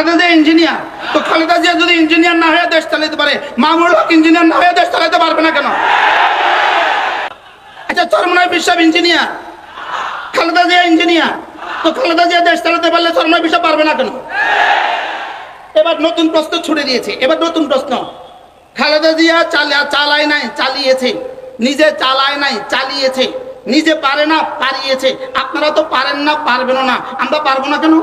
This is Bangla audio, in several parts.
খালেদা জিয়া ইঞ্জিনিয়ার, তো খালেদা জিয়া যদি ইঞ্জিনিয়ার না হয়ে দেশ চালাতে পারে, মামুনুল হক ইঞ্জিনিয়ার না হয়ে দেশ চালাতে পারবে না কেন? আচ্ছা, চরমনাই বিশ্বাস ইঞ্জিনিয়ার, খালেদা জিয়া ইঞ্জিনিয়ার, তো খালেদা জিয়া দেশ চালাতে পারলে চরমনাই বিশ্বাস পারবে না কেন? এবার নতুন প্রশ্ন ছুড়ে দিয়েছে। এবার নতুন প্রশ্ন, খালেদা জিয়া চালায় নাই, চালিয়েছে। নিজে চালায় নাই, চালিয়েছে। নিজে পারে না, পারিয়েছে। আপনারা তো পারেন না, পারবেন না, আমরা পারবো না কেন?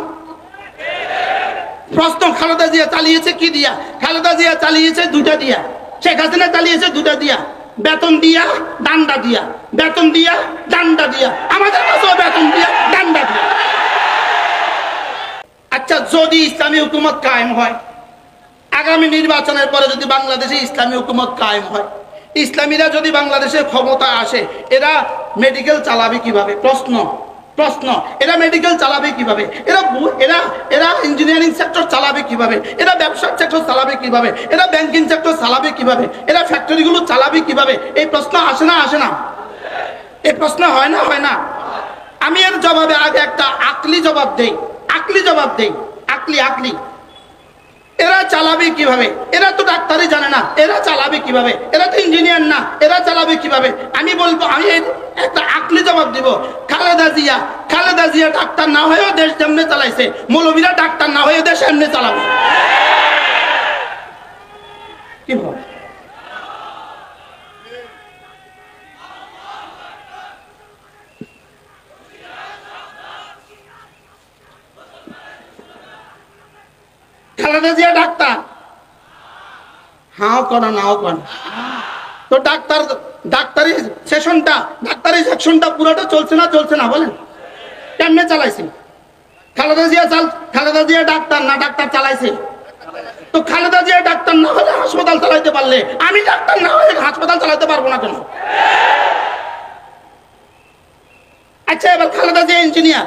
প্রশ্ন, খালেদা জিয়া চালিয়েছে কি দিয়া? খালেদা জিয়া চালিয়েছে দুটা দিয়া। শেখ হাসিনা চালিয়েছে দুটা দিয়া, বেতন দিয়া, ডান্ডা দিয়া। বেতন দিয়া, ডান্ডা দিয়া। আমাদের কাছেও বেতন দিয়া, ডান্ডা দিয়া। আচ্ছা, যদি ইসলামী হুকুমত কায়েম হয়, আগামী নির্বাচনের পরে যদি বাংলাদেশে ইসলামী হুকুমত কায়েম হয়, ইসলামীরা যদি বাংলাদেশের ক্ষমতা আসে, এরা মেডিকেল চালাবে কিভাবে? প্রশ্ন প্রশ্ন এরা মেডিকেল চালাবে কিভাবে? এরা ইঞ্জিনিয়ারিং সেক্টর চালাবে কিভাবে? এরা ব্যবসার সেক্টর চালাবে কিভাবে? এরা ব্যাংকিং সেক্টর চালাবে কিভাবে? এরা ফ্যাক্টরিগুলো চালাবে কিভাবে? এই প্রশ্ন আসে না, আসে না? এই প্রশ্ন হয় না, হয় না? আমি এর জবাবে আগে একটা আকলি জবাব দেই। আকলি জবাব দেই, আকলি। এরা চালাবে কিভাবে? এরা তো ডাক্তারই জানে না, এরা চালাবে কিভাবে? এরা তো ইঞ্জিনিয়ার না, এরা চালাবে কিভাবে? আমি বলবো, আমি একটা আকলি জবাব দিব। খালেদা জিয়া ডাক্তার না হয়েও দেশ যেমনে চালাইছে, মৌলবীরা ডাক্তার না হয়ে দেশ এমনি চালাবে। কি বল? খালেদা জিয়া ডাক্তার, হাও করা নাও করা, তো ডাক্তারি সেকশনটা পুরোটা চলছে না বলেন? কেমনে চালাইছে? খালেদা জিয়া ডাক্তার না, ডাক্তার চালাইছে। তো খালেদা জিয়া ডাক্তার না হলে হাসপাতাল চালাইতে পারলে, আমি ডাক্তার না হলে হাসপাতাল চালাতে পারবো না কেন? আচ্ছা, এবার খালেদা জিয়া ইঞ্জিনিয়ার,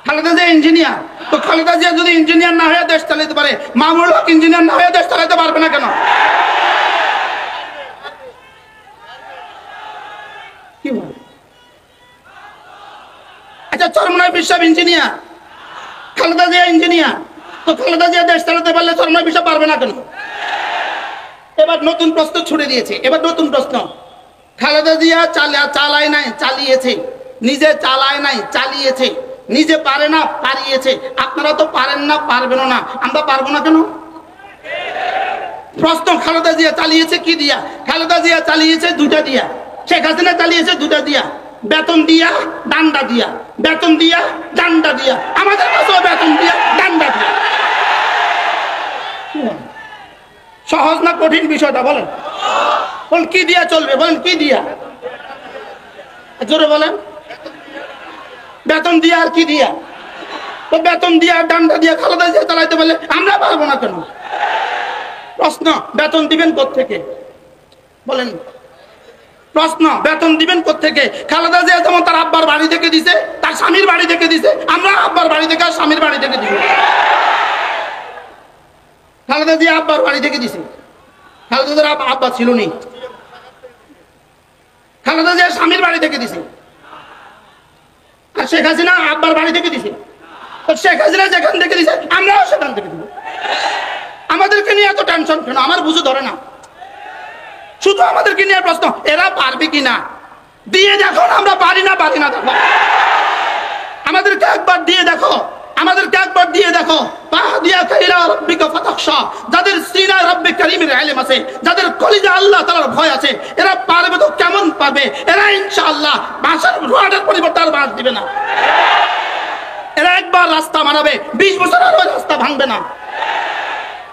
খালেদা জিয়া ইঞ্জিনিয়ার, তো খালেদা জিয়া যদি ইঞ্জিনিয়ার না হয়ে দেশ চালাতে পারে, মামুনুল হক ইঞ্জিনিয়ার না হয়ে দেশ চালাতে পারবে না কেন? কি বল? আচ্ছা, চরমনাই বিশ্বাস ইঞ্জিনিয়ার, খালেদা জিয়া ইঞ্জিনিয়ার, তো খালেদা জিয়া দেশ চালাতে পারলে চরমনাই বিশ্বাস পারবে না কেন? এবার নতুন প্রশ্ন ছুড়ে দিয়েছে। এবার নতুন প্রশ্ন, খালেদা জিয়া চালায় নাই, চালিয়েছে। নিজে চালায় নাই, চালিয়েছে। নিজে পারে না, পারিয়েছে। আপনারা তো পারেন না, পারবেন না, আমরা পারবো না কেন? প্রশ্ন, খালেদা জিয়া চালিয়েছে কি দিয়া? খালেদা জিয়া চালিয়েছে দুটা দিয়া। শেখ হাসিনা চালিয়েছে দুটা দিয়া, বেতন দিয়া, ডান্ডা দিয়া। বেতন দিয়া, ডান্ডা দিয়া। আমাদের কাছেও বেতন দিয়া, ডান্ডা দিয়া। সহজ না কঠিন বিষয়টা বলেন? কি দিয়া চলবে বলেন? কি দিয়া? জোরে বলেন। বেতন দিয়া আর কি দিয়া? তো বেতন দিয়া, ডান্ডা দিয়া খালেদা জিয়া চালাইতে পারলে আমরা পারবো না কেন? প্রশ্ন, বেতন দিবেন কোত্থেকে বলেন? প্রশ্ন, বেতন দিবেন কোত্থেকে? খালেদা জিয়া যেমন তার আব্বার বাড়ি থেকে দিছে, তার স্বামীর বাড়ি থেকে দিছে, আমরা আব্বার বাড়ি থেকে আর স্বামীর বাড়ি থেকে দিব। খালেদা জিয়া আব্বার বাড়ি থেকে দিছে। খালেদা জিয়ার আব্বা ছিল নি, খালেদা জিয়া স্বামীর বাড়ি থেকে দিছে। আর শেখ হাসিনা আব্বার বাড়ি থেকে দিছে। শেখ হাসিনা যেখান থেকে দিছে, আমরাও সেখান থেকে দিব। আমাদেরকে নিয়ে এত টেনশন কেন? আমার বুঝে ধরে না। শুধু আমাদেরকে নিয়ে প্রশ্ন, এরা পারবে কিনা? দিয়ে দেখো, আমরা পারি না দেখো। আমাদেরকে একবার দিয়ে দেখো, যাদের সিনায় রব্বে কারীমের ইলম আছে, যাদের কলিজা আল্লাহ তাআলার ভয় আছে, এরা পারবে তো কেমন পারবে? এরা ইনশাআল্লাহ বাঁশের রোয়াটের পরিবর্তে আর বাঁশ দিবে না। এরা একবার রাস্তা বানাবে, 20 বছর আর ওই রাস্তা ভাঙবে না।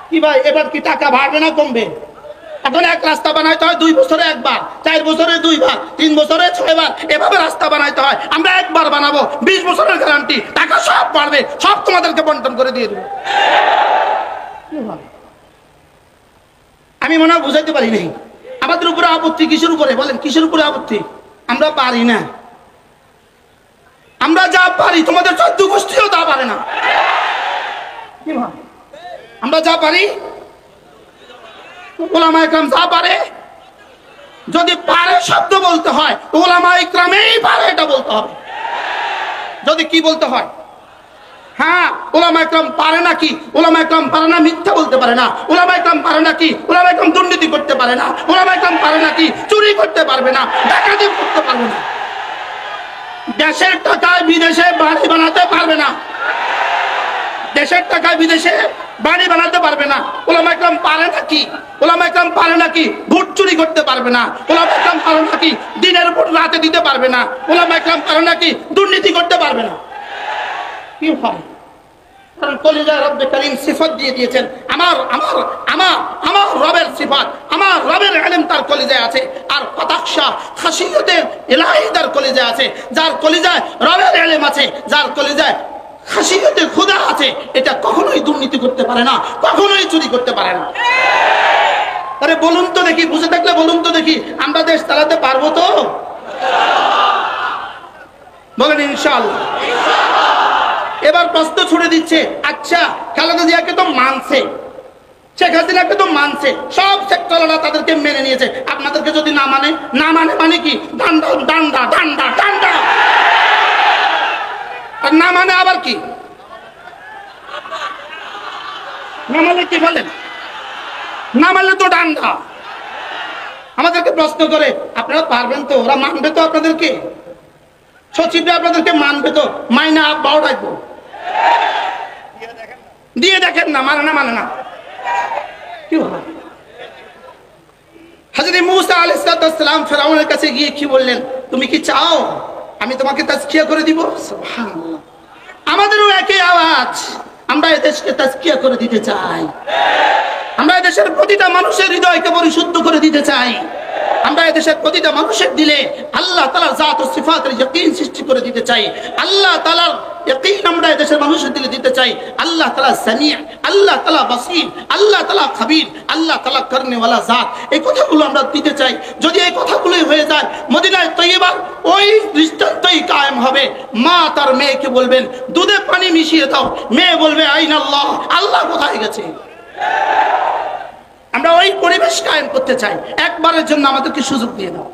কি ভাই, এবার কি টাকা বাড়বে না কমবে? এখন এক রাস্তা বানাইতে হয় 2 বছরে একবার, 4 বছরে 2 বার, 3 বছরে 6 বার, এভাবে রাস্তা বানাইতে হয়। আমরা একবার বানাবো, 20 বছরের গ্যারান্টি, টাকা সব বাড়বে, সব তোমাদেরকে বন্টন করে দিয়ে দেবো। আমি মনে হয় বুঝাইতে পারি নাই। আমাদের উপরে আপত্তি কিসের উপরে বলেন? কিসের উপরে আপত্তি? আমরা পারি না। আমরা যা পারি তোমাদের 14 গোষ্ঠীও তা পারে না। আমরা যা পারি, ওলামায়ে কেরাম যা পারে, যদি পারে শব্দ বলতে হয়, ওলামায়ে কেরামই পারে এটা বলতে হবে। যদি কি বলতে হয়? হ্যাঁ, ওলামা একরাম পারে নাকি? ওলামা একরাম পারে না মিথ্যা বলতে পারে না? ওলামা একরাম পারে নাকি? ওলামা একরাম দুর্নীতি করতে পারে না? ওলামা একরাম পারে নাকি চুরি করতে পারবে না, ডাকাতি করতে পারবে না, দেশের টাকায় বিদেশে বাড়ি বানাতে পারবে না, দেশের টাকায় বিদেশে বাড়ি বানাতে পারবে না? ওলামা একরাম পারে নাকি? ওলামা একরাম পারে নাকি ভোট চুরি করতে পারবে না? ওলামা একরাম পারে নাকি দিনের ভোট রাতে দিতে পারবে না? ওলামা একরাম পারে নাকি দুর্নীতি করতে পারবে না? কি হয়? কারণ কলিজা রব্বে করিম সিফাত দিয়ে দিয়েছেন, আমার আমার আমার আমার রবের সিফাত, আমার রবের ইলম তার কলিজায় আছে। আর কতাকশা খাসিয়তে ইলাহি তার কলিজায় আছে। যার কলিজায় রবের ইলম আছে, যার কলিজায় খাসিয়তে খোদা আছে, এটা কখনোই দুর্নীতি করতে পারে না, কখনোই চুরি করতে পারে না। আরে বলুন তো দেখি, বুঝে থাকলে বলুন তো দেখি, আমরা দেশ চালাতে পারবো তো? বলেন ইনশাআল্লাহ। এবার প্রশ্ন ছুড়ে দিচ্ছে, আচ্ছা খালেদা জিয়াকে তো মানছে, শেখ হাসিনাকে তো মানছে, সব সেক্টররা তাদেরকে মেনে নিয়েছে, আপনাদেরকে যদি না মানে? না মানে মানে কি? ডান্ডা ডান্ডা ডান্ডা ডান্ডা। আর না মানে আবার কি? না মানে কি বলেন? না মানলে তো ডান্ডা। আমাদেরকে প্রশ্ন করে, আপনারা পারবেন তো? ওরা মানবে তো আপনাদেরকে? সচিবরা আপনাদেরকে মানবে তো? মাইনা আব্বাও ডাকবো, দিয়ে দেখেন না, মানে না মানে না। কি হয়? হযরত মূসা আলাইহিস সালাম ফেরাউনের কাছে গিয়ে কি বললেন? তুমি কি চাও আমি তোমাকে তাজকিয়া করে দিব? সুবহানাল্লাহ। আমাদেরও একই আওয়াজ, আমরা এদেশকে তাজকিয়া করে দিতে চাই, আমরা এদেশের প্রতিটা মানুষের হৃদয়কে পরিশুদ্ধ করে দিতে চাই, আমরা এদেশের প্রতিটা মানুষের দিলে আল্লাহ তাআলার জাত ও সিফাতের ইয়াকিন সৃষ্টি করে দিতে চাই, আল্লাহ তাআলার ইয়াকিন আমরা এদেশের মানুষের দিলে দিতে চাই। আল্লাহ তাআলা সামিউ, আল্লাহ তাআলা বাসীর, আল্লাহ তাআলা খাবীর, আল্লাহ তাআলা করনে ওয়ালা জাত, এই কথাগুলো আমরা দিতে চাই। যদি এই কথাগুলোই হয়ে যায়, মদিনায় তৈয়বার ওই দৃষ্টান্তই কায়েম হবে। মা তার মেয়েকে বলবেন দুধে পানি মিশিয়ে দাও, মেয়ে বলবে আইনাল্লাহ, আল্লাহ কোথায় গেছে? আমরা ওই পরিবেশ কায়েম করতে চাই। একবারের জন্য আমাদেরকে সুযোগ দিয়ে দাও।